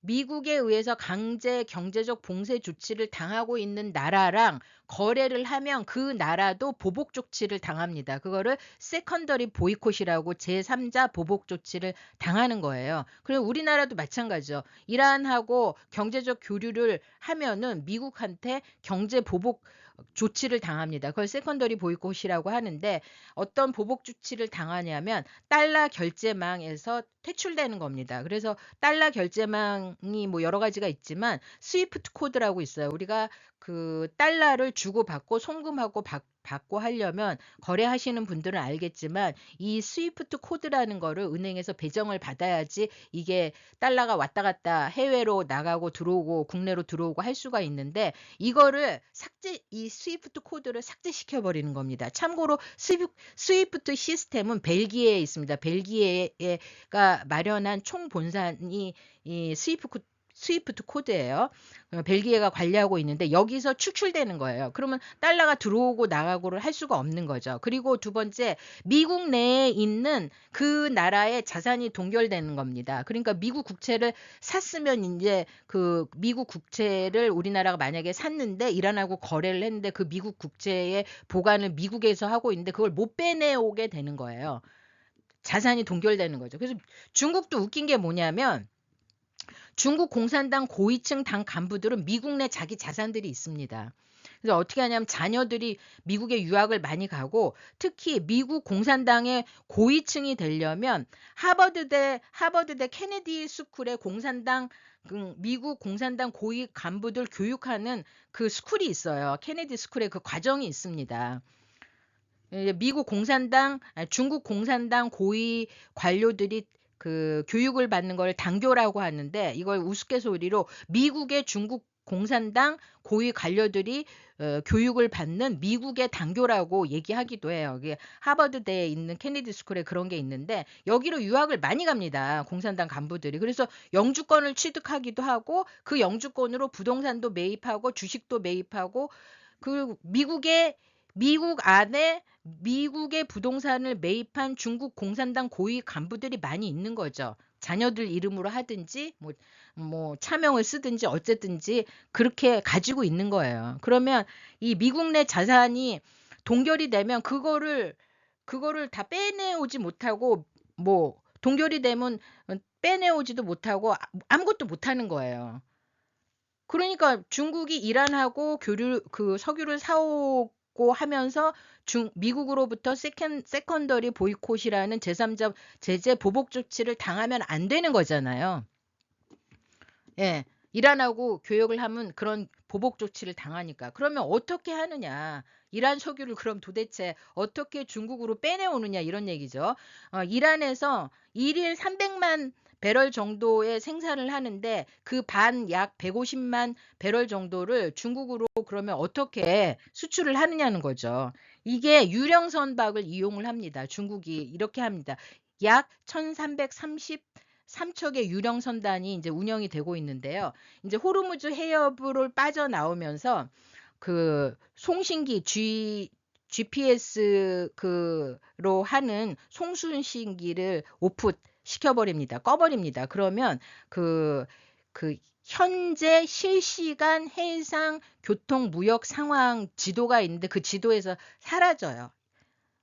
미국에 의해서 강제 경제적 봉쇄 조치를 당하고 있는 나라랑 거래를 하면 그 나라도 보복 조치를 당합니다. 그거를 세컨더리 보이콧이라고 제3자 보복 조치를 당하는 거예요. 그리고 우리나라도 마찬가지죠. 이란하고 경제적 교류를 하면은 미국한테 경제 보복 조치를 당합니다. 그걸 세컨더리 보이콧이라고 하는데 어떤 보복 조치를 당하냐면 달러 결제망에서 퇴출되는 겁니다. 그래서 달러 결제망이 뭐 여러 가지가 있지만 스위프트 코드라고 있어요. 우리가 그 달러를 주고받고 송금하고 받고 하려면 거래하시는 분들은 알겠지만 이 스위프트 코드라는 거를 은행에서 배정을 받아야지 이게 달러가 왔다 갔다 해외로 나가고 들어오고 국내로 들어오고 할 수가 있는데 이거를 이 스위프트 코드를 삭제시켜 버리는 겁니다. 참고로 스위프트 시스템은 벨기에에 있습니다. 벨기에가 마련한 총본산이 이 스위프트 코드예요. 벨기에가 관리하고 있는데 여기서 추출되는 거예요. 그러면 달러가 들어오고 나가고를 할 수가 없는 거죠. 그리고 두 번째, 미국 내에 있는 그 나라의 자산이 동결되는 겁니다. 그러니까 미국 국채를 샀으면 이제 그 미국 국채를 우리나라가 만약에 샀는데 이란하고 거래를 했는데 그 미국 국채의 보관을 미국에서 하고 있는데 그걸 못 빼내오게 되는 거예요. 자산이 동결되는 거죠. 그래서 중국도 웃긴 게 뭐냐면 중국 공산당 고위층 당 간부들은 미국 내 자기 자산들이 있습니다. 그래서 어떻게 하냐면 자녀들이 미국에 유학을 많이 가고 특히 미국 공산당의 고위층이 되려면 하버드대 케네디 스쿨의 미국 공산당 고위 간부들 교육하는 그 스쿨이 있어요. 케네디 스쿨에 그 과정이 있습니다. 중국 공산당 고위 관료들이 그 교육을 받는 걸 당교라고 하는데 이걸 우스갯소리로 미국의 중국 공산당 고위 관료들이 교육을 받는 미국의 당교라고 얘기하기도 해요. 이게 하버드대에 있는 케네디 스쿨에 그런 게 있는데 여기로 유학을 많이 갑니다. 공산당 간부들이. 그래서 영주권을 취득하기도 하고 그 영주권으로 부동산도 매입하고 주식도 매입하고 그 미국 안에 미국의 부동산을 매입한 중국 공산당 고위 간부들이 많이 있는 거죠. 자녀들 이름으로 하든지 뭐 차명을 쓰든지 어쨌든지 그렇게 가지고 있는 거예요. 그러면 이 미국 내 자산이 동결이 되면 그거를 다 빼내오지 못하고 뭐 동결이 되면 빼내오지도 못하고 아무것도 못하는 거예요. 그러니까 중국이 이란하고 석유를 사오고 하면서 미국으로부터 세컨더리 보이콧이라는 제3자 제재 보복 조치를 당하면 안 되는 거잖아요. 예. 이란하고 교역을 하면 그런 보복 조치를 당하니까. 그러면 어떻게 하느냐? 이란 석유를 그럼 도대체 어떻게 중국으로 빼내오느냐 이런 얘기죠. 이란에서 일일 300만 배럴 정도의 생산을 하는데 그 반 약 150만 배럴 정도를 중국으로 그러면 어떻게 수출을 하느냐는 거죠. 이게 유령 선박을 이용을 합니다. 중국이 이렇게 합니다. 약 1333척의 유령 선단이 이제 운영이 되고 있는데요. 이제 호르무즈 해협으로 빠져나오면서 그 송신기 GPS 그로 하는 송순신기를 오프 시켜버립니다. 꺼버립니다. 그러면 그 현재 실시간 해상 교통 무역 상황 지도가 있는데 그 지도에서 사라져요.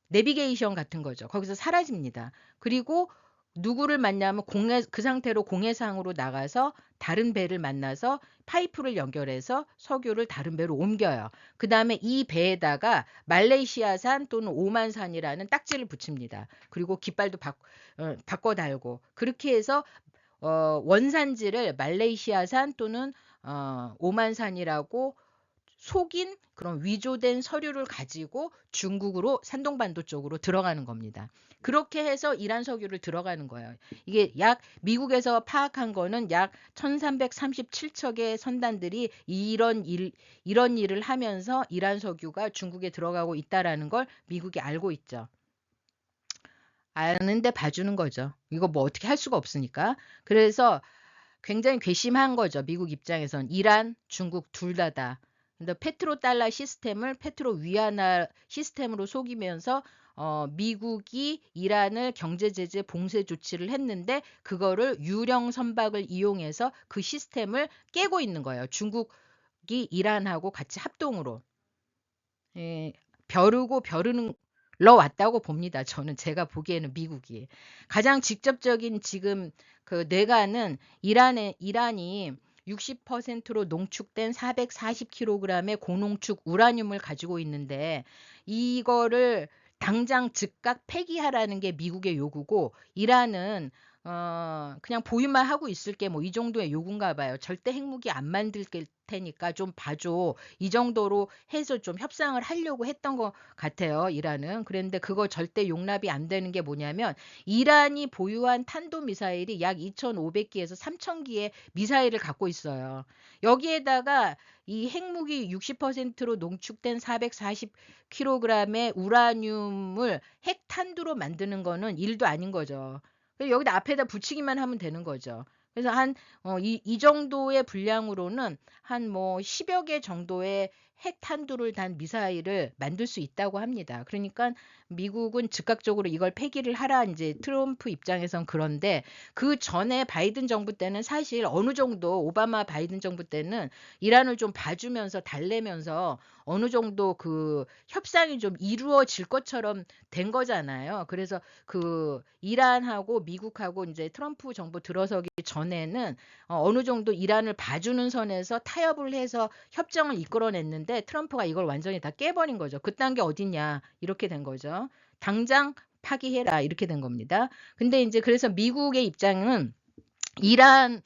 내비게이션 같은 거죠. 거기서 사라집니다. 그리고 누구를 만나면 그 상태로 공해상으로 나가서 다른 배를 만나서 파이프를 연결해서 석유를 다른 배로 옮겨요. 그 다음에 이 배에다가 말레이시아산 또는 오만산이라는 딱지를 붙입니다. 그리고 깃발도 바꿔 달고 그렇게 해서 원산지를 말레이시아산 또는 오만산이라고 속인 그런 위조된 서류를 가지고 중국으로 산동반도 쪽으로 들어가는 겁니다. 그렇게 해서 이란 석유를 들어가는 거예요. 이게 약 미국에서 파악한 거는 약 1337척의 선단들이 이런 일을 하면서 이란 석유가 중국에 들어가고 있다라는 걸 미국이 알고 있죠. 아는데 봐주는 거죠. 이거 뭐 어떻게 할 수가 없으니까. 그래서 굉장히 괘씸한 거죠. 미국 입장에선 이란, 중국 둘 다다. 근데 페트로달러 시스템을 페트로 위안화 시스템으로 속이면서 미국이 이란을 경제 제재 봉쇄 조치를 했는데 그거를 유령 선박을 이용해서 그 시스템을 깨고 있는 거예요. 중국이 이란하고 같이 합동으로. 예, 벼르는 왔다고 봅니다. 저는 제가 보기에는 미국이 가장 직접적인 지금 그 뇌관은 이란이 60%로 농축된 440kg의 고농축 우라늄을 가지고 있는데 이거를 당장 즉각 폐기하라는 게 미국의 요구고 이란은 그냥 보유만 하고 있을게 뭐 이 정도의 요구인가 봐요. 절대 핵무기 안 만들 테니까 좀 봐줘. 이 정도로 해서 좀 협상을 하려고 했던 것 같아요. 이란은. 그런데 그거 절대 용납이 안 되는 게 뭐냐면 이란이 보유한 탄도미사일이 약 2,500기에서 3,000기의 미사일을 갖고 있어요. 여기에다가 이 핵무기 60%로 농축된 440kg의 우라늄을 핵탄두로 만드는 거는 일도 아닌 거죠. 여기다 앞에다 붙이기만 하면 되는 거죠. 그래서 이 정도의 분량으로는 한 뭐 10여 개 정도의 핵탄두를 단 미사일을 만들 수 있다고 합니다. 그러니까 미국은 즉각적으로 이걸 폐기를 하라 이제 트럼프 입장에선 그런데 그 전에 바이든 정부 때는 사실 어느 정도 오바마 바이든 정부 때는 이란을 좀 봐주면서 달래면서 어느 정도 그 협상이 좀 이루어질 것처럼 된 거잖아요. 그래서 그 이란하고 미국하고 이제 트럼프 정부 들어서기 전에는 어느 정도 이란을 봐주는 선에서 타협을 해서 협정을 이끌어냈는데 트럼프가 이걸 완전히 다 깨버린 거죠. 그딴 게 어딨냐 이렇게 된 거죠. 당장 파기해라 이렇게 된 겁니다. 근데 이제 그래서 미국의 입장은 이란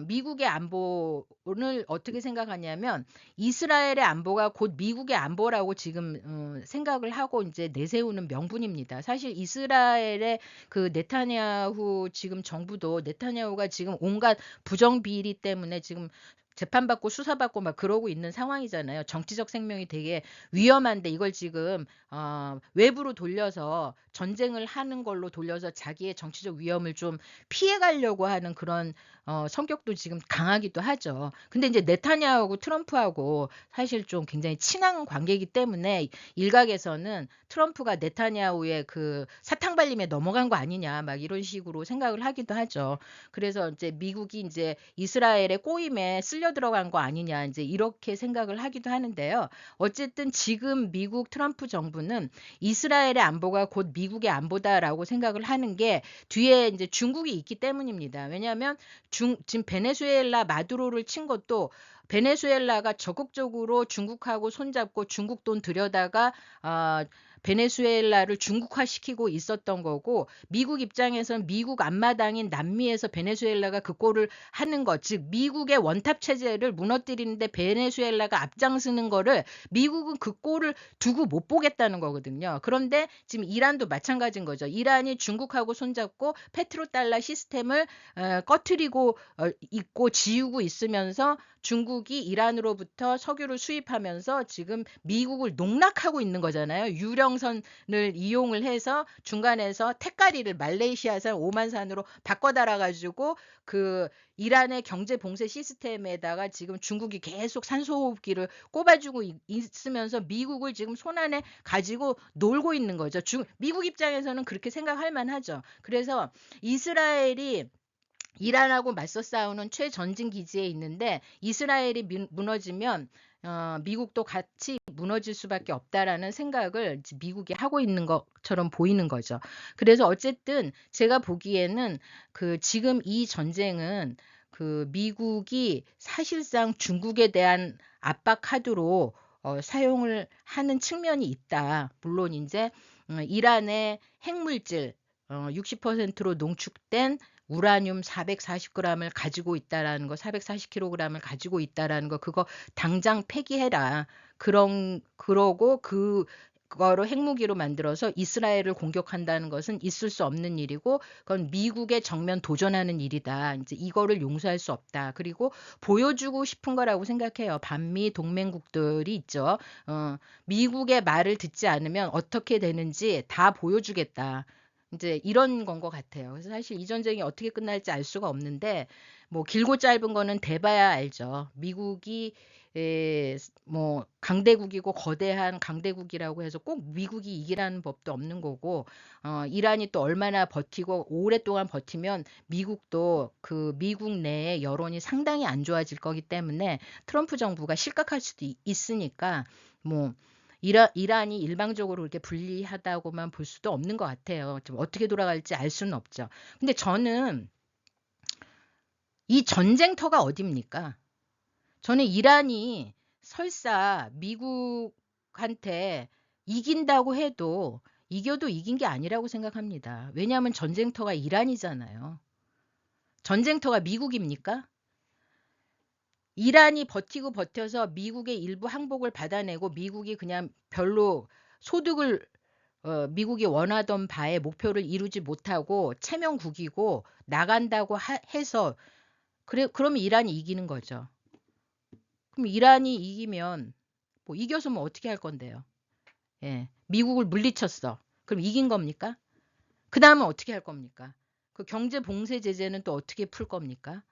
미국의 안보를 어떻게 생각하냐면 이스라엘의 안보가 곧 미국의 안보라고 지금 생각을 하고 이제 내세우는 명분입니다. 사실 이스라엘의 그 네타냐후 지금 정부도 네타냐후가 지금 온갖 부정 비리 때문에 지금 재판받고 수사받고 막 그러고 있는 상황이잖아요. 정치적 생명이 되게 위험한데 이걸 지금 외부로 돌려서 전쟁을 하는 걸로 돌려서 자기의 정치적 위험을 좀 피해가려고 하는 그런 성격도 지금 강하기도 하죠. 근데 이제 네타냐후하고 트럼프하고 사실 좀 굉장히 친한 관계이기 때문에 일각에서는 트럼프가 네타냐후의 그 사탕 발림에 넘어간 거 아니냐 막 이런 식으로 생각을 하기도 하죠. 그래서 이제 미국이 이제 이스라엘의 꼬임에 쓸려 들어간 거 아니냐 이제 이렇게 생각을 하기도 하는데요. 어쨌든 지금 미국 트럼프 정부는 이스라엘의 안보가 곧 미국의 안보다라고 생각을 하는 게 뒤에 이제 중국이 있기 때문입니다. 왜냐하면 지금 베네수엘라 마두로를 친 것도 베네수엘라가 적극적으로 중국하고 손잡고 중국 돈 들여다가 베네수엘라를 중국화시키고 있었던 거고, 미국 입장에서는 미국 앞마당인 남미에서 베네수엘라가 그 꼴을 하는 것, 즉 미국의 원탑 체제를 무너뜨리는데 베네수엘라가 앞장서는 거를 미국은 그 꼴을 두고 못 보겠다는 거거든요. 그런데 지금 이란도 마찬가지인 거죠. 이란이 중국하고 손잡고 페트로달러 시스템을 꺼트리고 있고 지우고 있으면서 중국이 이란으로부터 석유를 수입하면서 지금 미국을 농락하고 있는 거잖아요. 유령선을 이용을 해서 중간에서 테까리를 말레이시아산 오만산으로 바꿔 달아가지고 그 이란의 경제 봉쇄 시스템에다가 지금 중국이 계속 산소호흡기를 꼽아주고 있으면서 미국을 지금 손안에 가지고 놀고 있는 거죠. 미국 입장에서는 그렇게 생각할 만하죠. 그래서 이스라엘이 이란하고 맞서 싸우는 최전진 기지에 있는데 이스라엘이 무너지면 미국도 같이 무너질 수밖에 없다라는 생각을 미국이 하고 있는 것처럼 보이는 거죠. 그래서 어쨌든 제가 보기에는 지금 이 전쟁은 미국이 사실상 중국에 대한 압박 카드로 사용을 하는 측면이 있다. 물론 이제 이란의 핵물질 60%로 농축된 우라늄 440g을 가지고 있다라는 거, 440kg을 가지고 있다라는 거, 그거 당장 폐기해라. 그러고 그거로 핵무기로 만들어서 이스라엘을 공격한다는 것은 있을 수 없는 일이고, 그건 미국의 정면 도전하는 일이다. 이제 이거를 용서할 수 없다. 그리고 보여주고 싶은 거라고 생각해요. 반미 동맹국들이 있죠. 미국의 말을 듣지 않으면 어떻게 되는지 다 보여주겠다. 이제 이런 건 것 같아요. 그래서 사실 이 전쟁이 어떻게 끝날지 알 수가 없는데, 뭐 길고 짧은 거는 대봐야 알죠. 미국이 뭐 강대국이고 거대한 강대국이라고 해서 꼭 미국이 이기라는 법도 없는 거고, 이란이 또 얼마나 버티고 오랫동안 버티면 미국도 미국 내의 여론이 상당히 안 좋아질 거기 때문에 트럼프 정부가 실각할 수도 있으니까 뭐 이란이 일방적으로 이렇게 불리하다고만 볼 수도 없는 것 같아요. 좀 어떻게 돌아갈지 알 수는 없죠. 근데 저는 이 전쟁터가 어디입니까? 저는 이란이 설사 미국한테 이긴다고 해도 이겨도 이긴 게 아니라고 생각합니다. 왜냐하면 전쟁터가 이란이잖아요. 전쟁터가 미국입니까? 이란이 버티고 버텨서 미국의 일부 항복을 받아내고 미국이 그냥 별로 소득을 미국이 원하던 바의 목표를 이루지 못하고 체면국이고 나간다고 해서 그러면 이란이 이기는 거죠. 그럼 이란이 이기면 뭐 이겨서 뭐 어떻게 할 건데요? 예, 미국을 물리쳤어. 그럼 이긴 겁니까? 그 다음은 어떻게 할 겁니까? 그 경제 봉쇄 제재는 또 어떻게 풀 겁니까?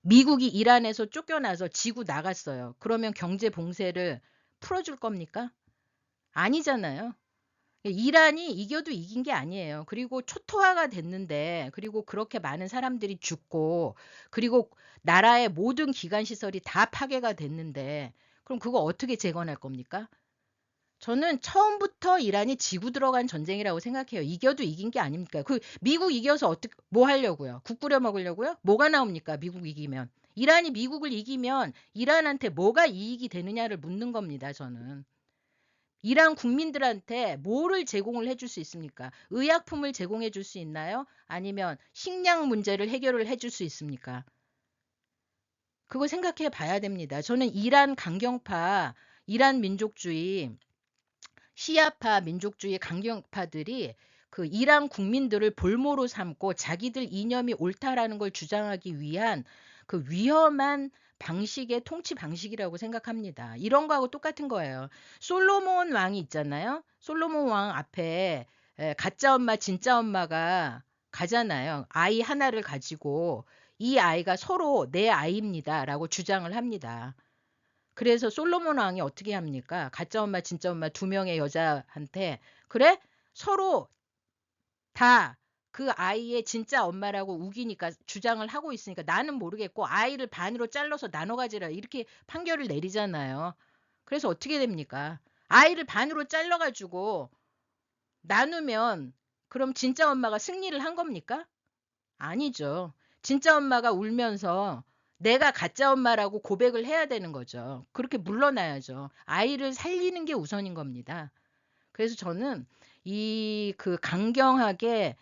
미국이 이란에서 쫓겨나서 지구 나갔어요. 그러면 경제 봉쇄를 풀어줄 겁니까? 아니잖아요. 이란이 이겨도 이긴 게 아니에요. 그리고 초토화가 됐는데, 그리고 그렇게 많은 사람들이 죽고, 그리고 나라의 모든 기관 시설이 다 파괴가 됐는데, 그럼 그거 어떻게 재건할 겁니까? 저는 처음부터 이란이 지고 들어간 전쟁이라고 생각해요. 이겨도 이긴 게 아닙니까? 미국 이겨서 뭐 하려고요? 국 끓여 먹으려고요? 뭐가 나옵니까? 미국 이기면. 이란이 미국을 이기면 이란한테 뭐가 이익이 되느냐를 묻는 겁니다, 저는. 이란 국민들한테 뭐를 제공을 해줄 수 있습니까? 의약품을 제공해 줄 수 있나요? 아니면 식량 문제를 해결을 해줄 수 있습니까? 그거 생각해 봐야 됩니다. 저는 이란 강경파, 이란 민족주의, 시아파 민족주의 강경파들이 이란 국민들을 볼모로 삼고 자기들 이념이 옳다라는 걸 주장하기 위한 위험한 방식의 통치 방식이라고 생각합니다. 이런 거하고 똑같은 거예요. 솔로몬 왕이 있잖아요. 솔로몬 왕 앞에 가짜 엄마, 진짜 엄마가 가잖아요. 아이 하나를 가지고 이 아이가 서로 내 아이입니다라고 주장을 합니다. 그래서 솔로몬 왕이 어떻게 합니까? 가짜 엄마, 진짜 엄마 두 명의 여자한테 그래? 서로 다 그 아이의 진짜 엄마라고 우기니까 주장을 하고 있으니까 나는 모르겠고 아이를 반으로 잘라서 나눠 가지라 이렇게 판결을 내리잖아요. 그래서 어떻게 됩니까? 아이를 반으로 잘라가지고 나누면 그럼 진짜 엄마가 승리를 한 겁니까? 아니죠. 진짜 엄마가 울면서 내가 가짜 엄마라고 고백을 해야 되는 거죠. 그렇게 물러나야죠. 아이를 살리는 게 우선인 겁니다. 그래서 저는 이 그 강경하게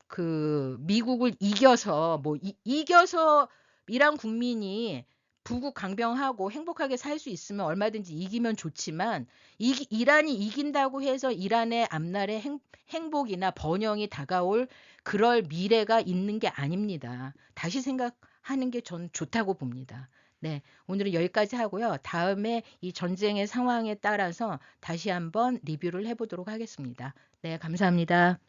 그 미국을 이겨서 뭐 이겨서 이란 국민이 부국 강병하고 행복하게 살 수 있으면 얼마든지 이기면 좋지만 이란이 이긴다고 해서 이란의 앞날에 행복이나 번영이 다가올 그럴 미래가 있는 게 아닙니다. 다시 생각하는 게 전 좋다고 봅니다. 네, 오늘은 여기까지 하고요. 다음에 이 전쟁의 상황에 따라서 다시 한번 리뷰를 해보도록 하겠습니다. 네, 감사합니다.